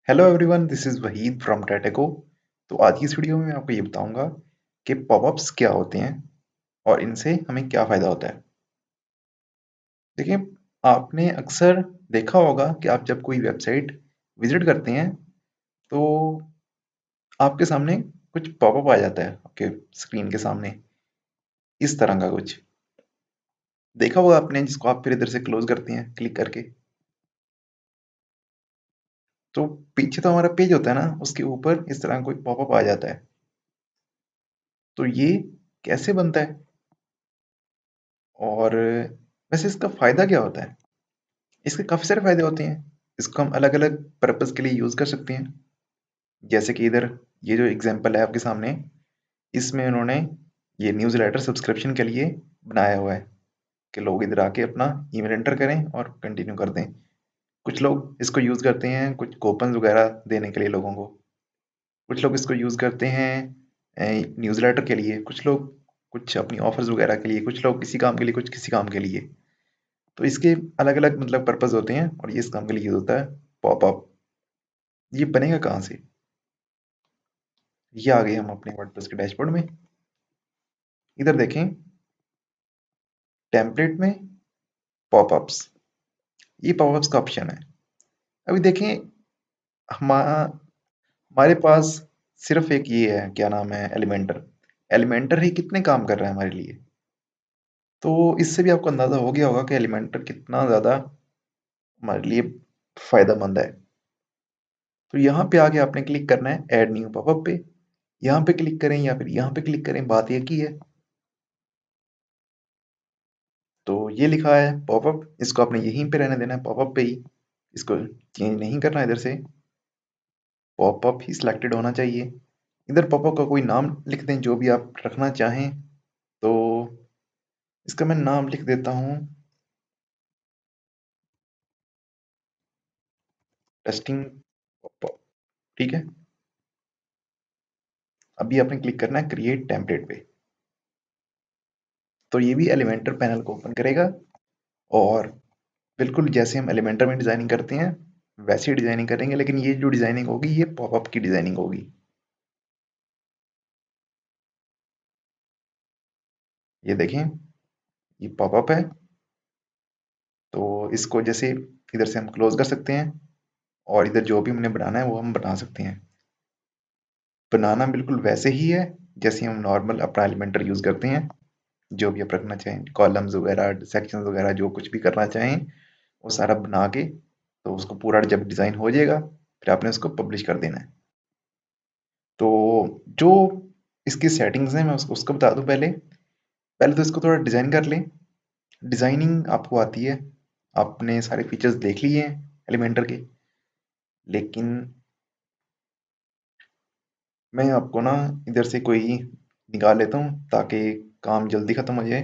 Hello everyone, this is Waheed from Teteko. तो आज की इस वीडियो में मैं आपको ये बताऊंगा कि पॉपअप्स क्या होते हैं और इनसे हमें क्या फ़ायदा होता है। देखिए, आपने अक्सर देखा होगा कि आप जब कोई वेबसाइट विजिट करते हैं तो आपके सामने कुछ पॉपअप आ जाता है आपके स्क्रीन के सामने, इस तरह का कुछ देखा होगा आपने, जिसको आप फिर इधर से क्लोज करते हैं क्लिक करके। तो पीछे तो हमारा पेज होता है ना, उसके ऊपर इस तरह का कोई पॉपअप आ जाता है। तो ये कैसे बनता है और वैसे इसका फ़ायदा क्या होता है? इसके काफ़ी सारे फ़ायदे होते हैं। इसको हम अलग-अलग पर्पज़ के लिए यूज़ कर सकते हैं। जैसे कि इधर ये जो एग्ज़ाम्पल है आपके सामने, इसमें उन्होंने ये न्यूज़लेटर सब्सक्रिप्शन के लिए बनाया हुआ है कि लोग इधर आके अपना ईमेल एंटर करें और कंटिन्यू कर दें। कुछ लोग इसको यूज़ करते हैं कुछ कूपन्स वगैरह देने के लिए लोगों को। कुछ लोग इसको यूज़ करते हैं न्यूज़लेटर के लिए, कुछ लोग कुछ अपनी ऑफ़र्स वगैरह के लिए, कुछ लोग किसी काम के लिए, कुछ किसी काम के लिए। तो इसके अलग-अलग मतलब पर्पज़ होते हैं और ये इस काम के लिए यूज़ होता है। पॉपअप ये बनेगा कहाँ से? ये आ गए हम अपने वर्डप्रेस के डैशबोर्ड में। इधर देखें, टेम्पलेट में पॉपअप्स, ये पॉपअप्स का ऑप्शन है। अभी देखें, हमारे पास सिर्फ एक ये है, क्या नाम है, एलिमेंटर। एलिमेंटर ही कितने काम कर रहा है हमारे लिए। तो इससे भी आपको अंदाजा हो गया होगा कि एलिमेंटर कितना ज़्यादा हमारे लिए फ़ायदेमंद है। तो यहाँ पे आके आपने क्लिक करना है ऐड न्यू पॉपअप पे। यहाँ पे क्लिक करें या फिर यहाँ पे क्लिक करें, बात एक ही है। तो ये लिखा है पॉपअप, इसको आपने यहीं पे रहने देना है, पॉपअप पे ही। इसको चेंज नहीं करना है इधर से, पॉपअप ही सिलेक्टेड होना चाहिए। इधर पॉपअप का कोई नाम लिख दें जो भी आप रखना चाहें। तो इसका मैं नाम लिख देता हूँ टेस्टिंग पॉपअप, ठीक है। अभी आपने क्लिक करना है क्रिएट टेम्पलेट पे। तो ये भी एलिमेंटर पैनल को ओपन करेगा और बिल्कुल जैसे हम एलिमेंटर में डिजाइनिंग करते हैं वैसे ही डिजाइनिंग करेंगे, लेकिन ये जो डिजाइनिंग होगी ये पॉपअप की डिजाइनिंग होगी। ये देखें, ये पॉपअप है। तो इसको जैसे इधर से हम क्लोज कर सकते हैं और इधर जो भी हमने बनाना है वो हम बना सकते हैं। बनाना बिल्कुल वैसे ही है जैसे हम नॉर्मल अपना एलिमेंटर यूज करते हैं। जो भी आप रखना चाहें, कॉलम्स वगैरह, सेक्शंस वगैरह, जो कुछ भी करना चाहें वो सारा बना के, तो उसको पूरा जब डिज़ाइन हो जाएगा फिर आपने उसको पब्लिश कर देना है। तो जो इसकी सेटिंग्स हैं मैं उसको बता दूं। पहले पहले तो इसको थोड़ा डिज़ाइन कर लें। डिज़ाइनिंग आपको आती है, आपने सारे फीचर्स देख लिए हैं एलिमेंटर के, लेकिन मैं आपको ना इधर से कोई निकाल लेता हूँ ताकि काम जल्दी ख़त्म हो जाए।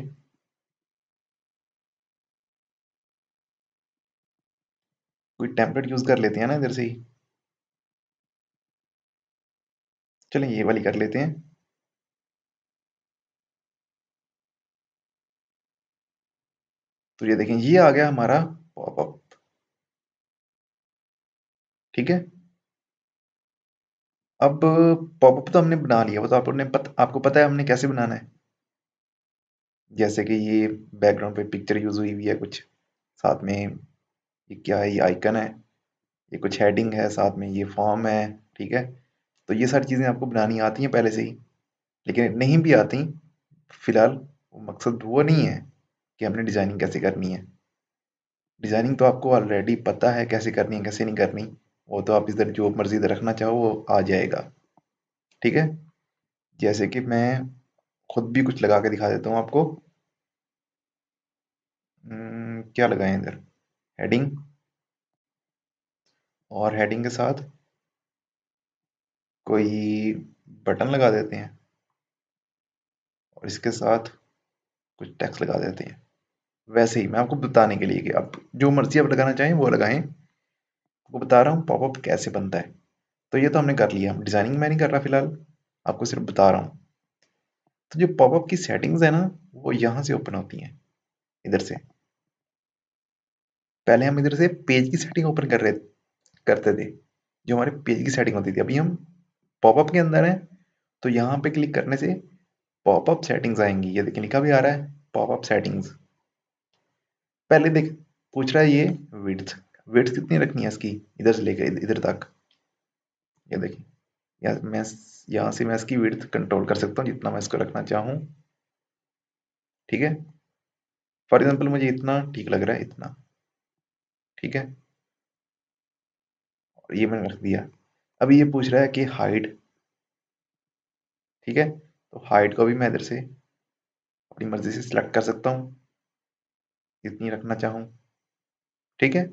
कोई टेम्पलेट यूज़ कर लेते हैं ना इधर से ही। चलें ये वाली कर लेते हैं। तो ये देखें, ये आ गया हमारा पॉपअप, ठीक है। अब पॉपअप तो हमने बना लिया, वो तो आपको पता है हमने कैसे बनाना है। जैसे कि ये बैकग्राउंड पे पिक्चर यूज़ हुई हुई है कुछ, साथ में ये क्या है, ये आइकन है, ये कुछ हेडिंग है, साथ में ये फॉर्म है, ठीक है। तो ये सारी चीज़ें आपको बनानी आती हैं पहले से ही, लेकिन नहीं भी आती फिलहाल, वो मकसद वो नहीं है कि हमने डिज़ाइनिंग कैसे करनी है। डिज़ाइनिंग तो आपको ऑलरेडी पता है कैसे करनी है कैसे नहीं करनी। वो तो आप इधर जो मर्जी इधर रखना चाहो वो आ जाएगा, ठीक है। जैसे कि मैं खुद भी कुछ लगा के दिखा देता हूँ आपको। क्या लगाएं इधर, हेडिंग, और हेडिंग के साथ कोई बटन लगा देते हैं और इसके साथ कुछ टेक्स्ट लगा देते हैं। वैसे ही मैं आपको बताने के लिए कि आप जो मर्जी आप लगाना चाहें वो लगाएं। आपको बता रहा हूँ पॉपअप कैसे बनता है। तो ये तो हमने कर लिया, डिजाइनिंग मैं नहीं कर रहा फिलहाल, आपको सिर्फ बता रहा हूँ। तो जो पॉपअप की सेटिंग्स है ना, वो यहाँ से ओपन होती हैं, इधर से। पहले हम इधर से पेज की सेटिंग ओपन करते थे। जो हमारे पेज की सेटिंग होती थी। अभी हम पॉपअप के अंदर हैं, तो यहाँ पे क्लिक करने से पॉपअप सेटिंग्स आएंगी। ये देखिए लिखा भी आ रहा है पॉपअप सेटिंग्स। पहले देख पूछ रहा है ये विड्थ, विड्थ कितनी रखनी है इसकी, इधर से लेकर इधर तक। ये देखिए मैं यहाँ से मैं इसकी विड्थ कंट्रोल कर सकता हूँ जितना मैं इसको रखना चाहूँ। ठीक है, फॉर एग्जाम्पल मुझे इतना ठीक लग रहा है, इतना ठीक है, और ये मैंने रख दिया। अभी ये पूछ रहा है कि हाइट, ठीक है, तो हाइट को भी मैं इधर से अपनी मर्जी से सिलेक्ट कर सकता हूँ जितनी रखना चाहूँ। ठीक है,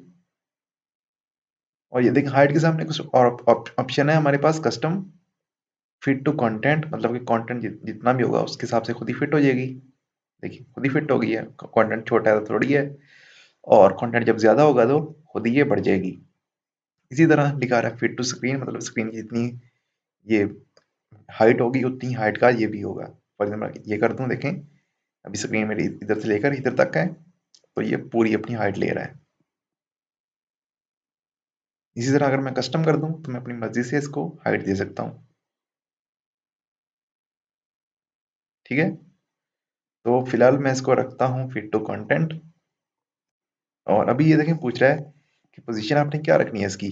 और ये देखिए हाइट के सामने कुछ और ऑप्शन है हमारे पास, कस्टम फिट टू कंटेंट, मतलब कि कंटेंट जितना भी होगा उसके हिसाब से खुद ही फिट हो जाएगी। देखिए खुद ही फिट हो गई है, कंटेंट छोटा है तो थोड़ी है, और कंटेंट जब ज्यादा होगा तो खुद ही ये बढ़ जाएगी। इसी तरह लिखा रहा है फिट टू स्क्रीन, मतलब स्क्रीन की जितनी ये हाइट होगी उतनी हाइट का ये भी होगा। फॉर एग्जाम्पल ये कर दूं, देखें अभी स्क्रीन मेरी इधर से लेकर इधर तक है, तो ये पूरी अपनी हाइट ले रहा है। इसी तरह अगर मैं कस्टम कर दूं तो मैं अपनी मर्जी से इसको हाइट दे सकता हूँ। ठीक है, तो फिलहाल मैं इसको रखता हूँ फिट टू कंटेंट। और अभी ये देखें पूछ रहा है कि पोजीशन आपने क्या रखनी है इसकी,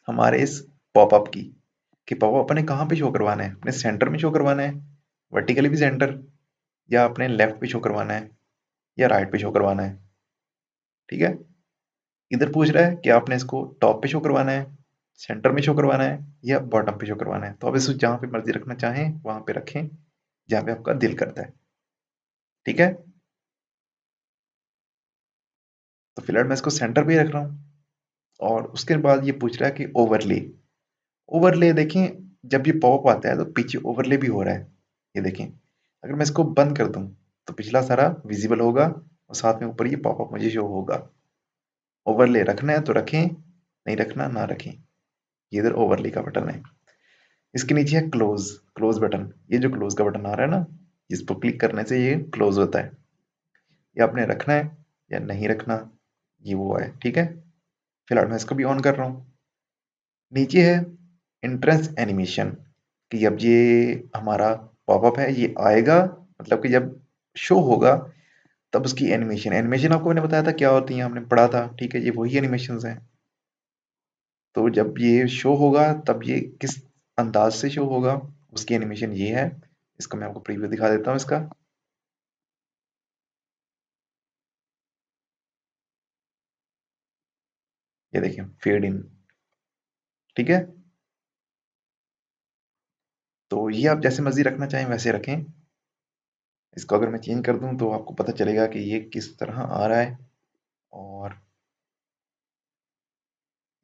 हमारे इस पॉपअप की, कि पॉपअप अपने कहाँ पे शो करवाना है, अपने सेंटर में शो करवाना है, वर्टिकली भी सेंटर, या अपने लेफ्ट पे शो करवाना है, या राइट पे शो करवाना है। ठीक है, इधर पूछ रहा है कि आपने इसको टॉप पे शो करवाना है, सेंटर में शो करवाना है, या बॉटम पे शो करवाना है। तो अब इसको जहाँ पे मर्जी रखना चाहें वहां पे रखें जहाँ पे आपका दिल करता है। ठीक है, तो फिलहाल मैं इसको सेंटर पे ही रख रहा हूँ। और उसके बाद ये पूछ रहा है कि ओवरले, ओवरले देखें जब ये पॉप आता है तो पीछे ओवरले भी हो रहा है। ये देखें अगर मैं इसको बंद कर दूं तो पिछला सारा विजिबल होगा और साथ में ऊपर ये पॉपअप मुझे शो होगा। ओवरले रखना है तो रखें, नहीं रखना ना रखें। ये इधर ओवरले का बटन है। इसके नीचे है क्लोज, क्लोज बटन। ये जो क्लोज का बटन आ रहा है ना, इस पर क्लिक करने से ये क्लोज होता है। ये आपने रखना है या नहीं रखना, ये वो है। ठीक है, फिलहाल मैं इसको भी ऑन कर रहा हूँ। नीचे है इंट्रेंस एनिमेशन, कि अब ये हमारा पॉपअप है ये आएगा, मतलब कि जब शो होगा तब उसकी एनिमेशन, एनिमेशन आपको मैंने बताया था क्या होती है, हमने पढ़ा था। ठीक है, ये वही एनिमेशंस हैं। तो जब ये शो होगा तब ये किस अंदाज से शो होगा, उसकी एनिमेशन ये है। इसको मैं आपको प्रीव्यू दिखा देता हूँ इसका। ये देखिए फेड इन। ठीक है, तो ये आप जैसे मर्जी रखना चाहें वैसे रखें। इसको अगर मैं चेंज कर दूं तो आपको पता चलेगा कि ये किस तरह आ रहा है। और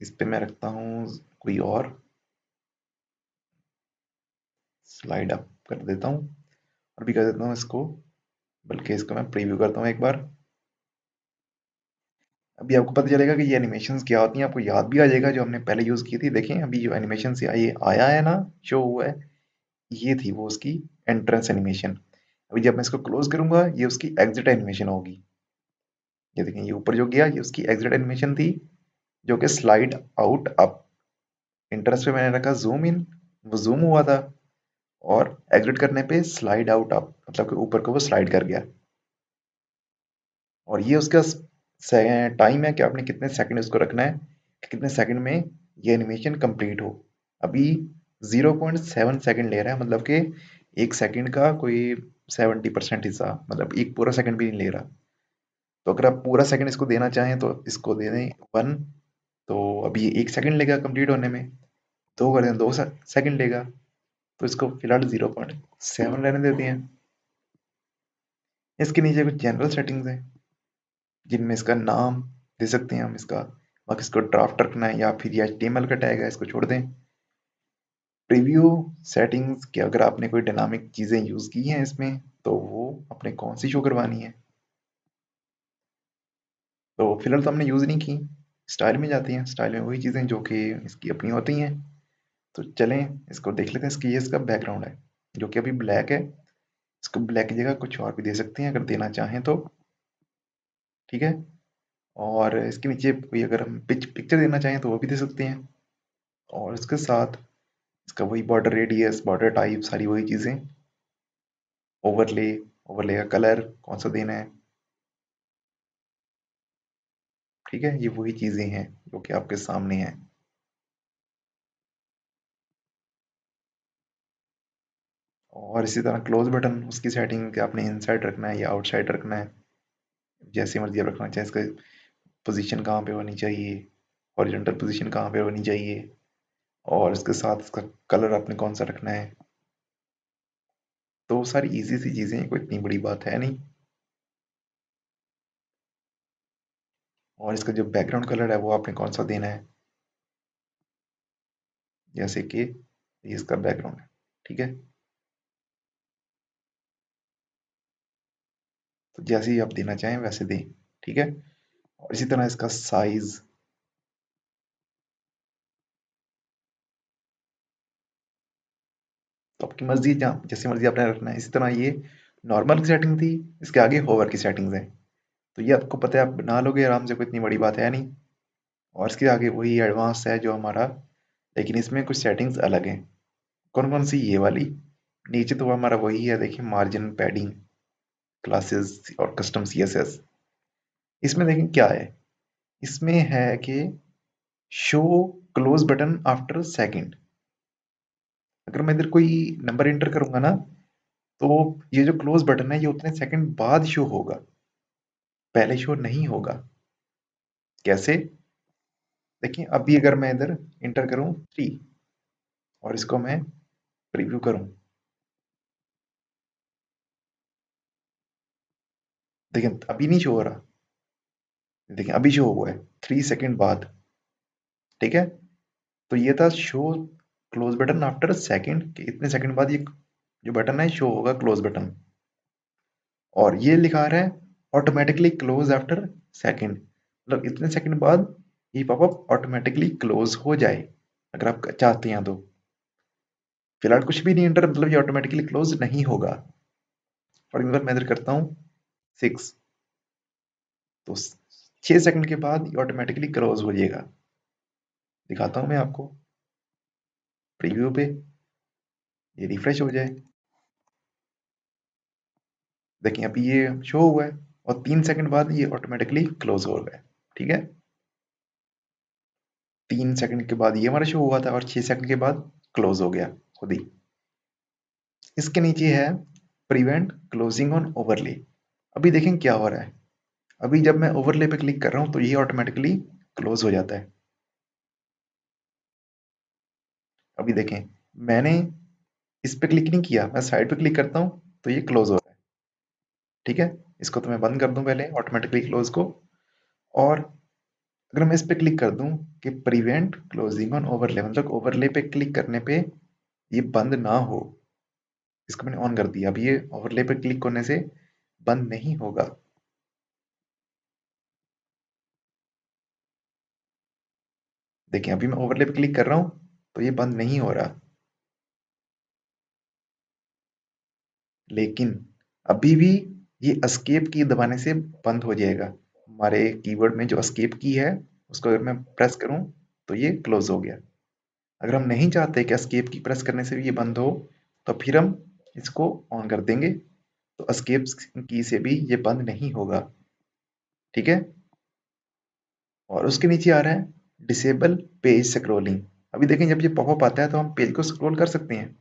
इस पे मैं रखता हूँ कोई और स्लाइड अप कर देता हूँ, और भी कर देता हूँ इसको, बल्कि इसको मैं प्रीव्यू करता हूँ एक बार। अभी आपको पता चलेगा कि ये एनिमेशंस क्या होती हैं, आपको याद भी आ जाएगा जो हमने पहले यूज की थी। देखें अभी जो एनिमेशन से ये आया है ना, शो हुआ है, ये थी वो उसकी एंट्रेंस एनिमेशन। अभी जब मैं इसको क्लोज करूंगा ये उसकी एग्जिट एनिमेशन होगी। ये देखें ये ऊपर जो गया ये उसकी एग्जिट एनिमेशन थी, जो कि स्लाइड आउट अप। इंटरेस्ट पे मैंने रखा जूम इन, वो जूम हुआ था, और एग्जिट करने पे स्लाइड आउट अप, मतलब कि ऊपर को वो स्लाइड कर गया। और ये उसका टाइम है कि आपने कितने सेकंड इसको रखना है, कि कितने सेकंड में ये एनिमेशन कंप्लीट हो। अभी 0.7 सेकंड ले रहा है, मतलब कि एक सेकंड का कोई 70% हिस्सा, मतलब एक पूरा सेकंड भी नहीं ले रहा। तो अगर आप पूरा सेकंड इसको देना चाहें तो इसको दे दें 1। तो अभी ये एक सेकंड लेगा कंप्लीट होने में, दो कर दें 2 सेकंड लेगा। तो इसको फिलहाल 0.7 रहने देते हैं। इसके नीचे कुछ जनरल सेटिंग्स हैं जिनमें इसका नाम दे सकते हैं हम इसका, बाकी इसको ड्राफ्ट रखना है या फिर ये HTML का टैग है इसको छोड़ दें। प्रीव्यू सेटिंग्स कि अगर आपने कोई डायनामिक चीज़ें यूज़ की हैं इसमें तो वो अपने कौन सी शो करवानी है। तो फिलहाल तो हमने यूज़ नहीं की। स्टाइल में जाती हैं, स्टाइल में वही चीज़ें जो कि इसकी अपनी होती हैं। तो चलें इसको देख लेते हैं। इसकी ये इसका बैकग्राउंड है जो कि अभी ब्लैक है। इसको ब्लैक की जगह कुछ और भी दे सकते हैं अगर देना चाहें तो। ठीक है, और इसके नीचे कोई अगर हम पिक्चर देना चाहें तो वो भी दे सकते हैं। और इसके साथ इसका वही बॉर्डर रेडियस, बॉर्डर टाइप, सारी वही चीज़ें। ओवरले, ओवरले का कलर कौन सा देना है, ठीक है, ये वही चीज़ें हैं जो कि आपके सामने हैं। और इसी तरह क्लोज बटन, उसकी सेटिंग कि आपने इनसाइड रखना है या आउटसाइड रखना है, जैसे मर्जी आप रखना चाहें। इसका पोजीशन कहाँ पे होनी चाहिए, हॉरिजॉन्टल पोजीशन कहाँ पे होनी चाहिए, और इसके साथ इसका कलर आपने कौन सा रखना है। तो सारी इजी सी चीज़ें हैं, कोई इतनी बड़ी बात है नहीं। और इसका जो बैकग्राउंड कलर है वो आपने कौन सा देना है, जैसे कि ये इसका बैकग्राउंड है, ठीक है। तो जैसे ही आप देना चाहें वैसे दें, ठीक है। और इसी तरह इसका साइज, तो आपकी मर्जी, जहाँ जैसे मर्जी आपने रखना है। इसी तरह ये नॉर्मल की सेटिंग थी, इसके आगे होवर की सेटिंग्स है। तो ये आपको पता है, आप बना लोगे आराम से, कोई इतनी बड़ी बात है नहीं। और इसके आगे वही एडवांस है जो हमारा, लेकिन इसमें कुछ सेटिंग्स अलग हैं। कौन कौन सी, ये वाली। नीचे तो हमारा वही है, देखिए, मार्जिन, पैडिंग, क्लासेस और कस्टम सीएसएस। इसमें देखें क्या है, इसमें है कि show close button after second. अगर मैं इधर कोई नंबर एंटर करूंगा ना, तो ये जो क्लोज बटन है ये उतने सेकंड बाद शो होगा, पहले शो नहीं होगा। कैसे, देखिए अभी अगर मैं इधर इंटर करूं 3 और इसको मैं प्रीव्यू करूं, देखिए अभी नहीं शो हो रहा, देखिए अभी शो हुआ है 3 सेकंड बाद, ठीक है। तो ये था show close button after second, कि इतने सेकंड बाद ये जो बटन है शो होगा क्लोज बटन। और ये लिखा रहा है ऑटोमेटिकली क्लोज आफ्टर सेकंड, मतलब इतने सेकंड बाद ये पॉपअप ऑटोमेटिकली क्लोज हो जाए, अगर आप चाहते हैं तो। फिलहाल कुछ भी नहीं एंटर, मतलब ये ऑटोमेटिकली क्लोज नहीं होगा। फॉर एग्जाम्पल मैं इधर करता हूँ 6, तो 6 सेकंड के बाद ये ऑटोमेटिकली क्लोज हो जाएगा। दिखाता हूँ मैं आपको प्रीव्यू पे, ये रिफ्रेश हो जाए, देखिए अभी ये शो हुआ है, और 3 सेकंड बाद ये ऑटोमेटिकली क्लोज हो गया, ठीक है। 3 सेकंड के बाद ये हमारा शो हुआ था, और 6 सेकंड के बाद क्लोज हो गया खुद ही। इसके नीचे है प्रिवेंट क्लोजिंग ऑन ओवरले। अभी देखें क्या हो रहा है, अभी जब मैं ओवरले पे क्लिक कर रहा हूँ तो ये ऑटोमेटिकली क्लोज हो जाता है। अभी देखें, मैंने इस पे क्लिक नहीं किया, मैं साइड पे क्लिक करता हूँ तो ये क्लोज हो रहा है, ठीक है। इसको तो मैं बंद कर दूं पहले ऑटोमेटिकली क्लोज को। और अगर मैं इस पे क्लिक कर दूं कि प्रिवेंट क्लोजिंग ऑन ओवरले, मतलब ओवरले पे क्लिक करने पे ये बंद ना हो, इसको मैंने ऑन कर दिया, अब ये ओवरले पे क्लिक करने से बंद नहीं होगा। देखिए अभी मैं ओवरले पे क्लिक कर रहा हूँ तो ये बंद नहीं हो रहा, लेकिन अभी भी ये एस्केप की दबाने से बंद हो जाएगा। हमारे कीबोर्ड में जो एस्केप की है उसको अगर मैं प्रेस करूं तो ये क्लोज हो गया। अगर हम नहीं चाहते कि एस्केप की प्रेस करने से भी ये बंद हो, तो फिर हम इसको ऑन कर देंगे, तो एस्केप की से भी ये बंद नहीं होगा, ठीक है। और उसके नीचे आ रहा है डिसेबल पेज स्क्रोलिंग। अभी देखें जब ये पॉपअप आता है तो हम पेज को स्क्रॉल कर सकते हैं,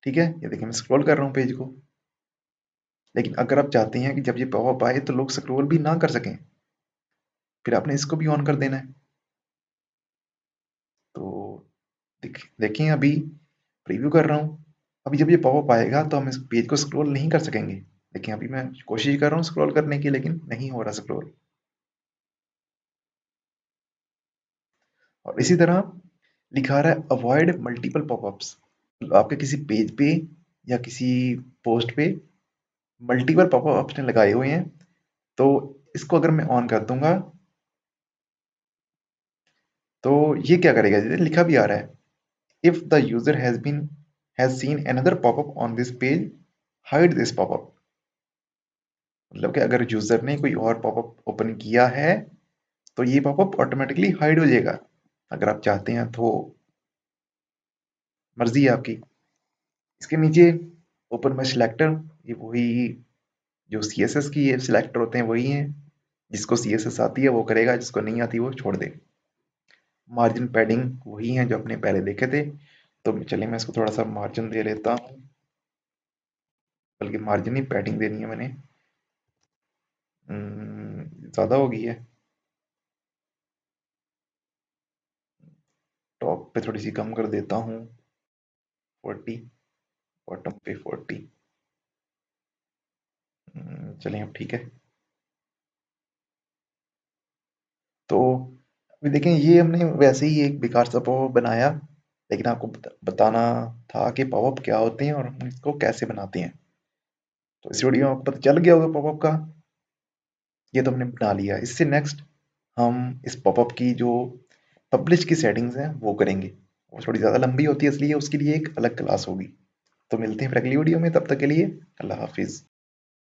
ठीक है। ये देखिए मैं स्क्रॉल कर रहा हूँ पेज को, लेकिन अगर आप चाहते हैं कि जब ये पॉपअप आए तो लोग स्क्रॉल भी ना कर सकें, फिर आपने इसको भी ऑन कर देना है। तो देखें अभी प्रीव्यू कर रहा हूँ, अभी जब ये पॉपअप आएगा तो हम इस पेज को स्क्रॉल नहीं कर सकेंगे। देखिए अभी मैं कोशिश कर रहा हूँ स्क्रॉल करने की, लेकिन नहीं हो रहा स्क्रॉल। और इसी तरह लिखा रहा है अवॉइड मल्टीपल पॉपअप्स। आपके किसी पेज पे या किसी पोस्ट पे मल्टीपल पॉपअप ऑप्शन लगाए हुए हैं, तो इसको अगर मैं ऑन कर दूंगा तो ये क्या करेगा, जैसे लिखा भी आ रहा है, if the user has seen another popup on this page, hide this popup. मतलब कि अगर यूजर ने कोई और पॉपअप ओपन किया है तो ये पॉपअप ऑटोमेटिकली हाइड हो जाएगा। अगर आप चाहते हैं तो मर्जी है आपकी। इसके नीचे ओपन में सिलेक्टर, ये वही जो CSS की ये सिलेक्टर होते हैं वही हैं। जिसको CSS आती है वो करेगा, जिसको नहीं आती वो छोड़ दे। मार्जिन पैडिंग वही है जो अपने पहले देखे थे। तो चलिए मैं इसको थोड़ा सा मार्जिन दे लेता हूँ, बल्कि मार्जिन ही पैडिंग देनी है मैंने। ज़्यादा हो गई है। टॉप पे थोड़ी सी कम कर देता हूँ, 40। बॉटम पे 40। चलिए अब ठीक है। तो अभी देखें, ये हमने वैसे ही एक बेकार सा पॉपअप बनाया, लेकिन आपको बताना था कि पॉपअप क्या होते हैं और हम इसको कैसे बनाते हैं। तो इस वीडियो में आपको पता चल गया होगा पॉपअप का। ये तो हमने बना लिया। इससे नेक्स्ट हम इस पॉपअप की जो पब्लिश की सेटिंग्स हैं वो करेंगे। वो थोड़ी ज़्यादा लंबी होती है, इसलिए उसके लिए एक अलग क्लास होगी। तो मिलते हैं फिर अगली वीडियो में, तब तक के लिए अल्लाह हाफिज़।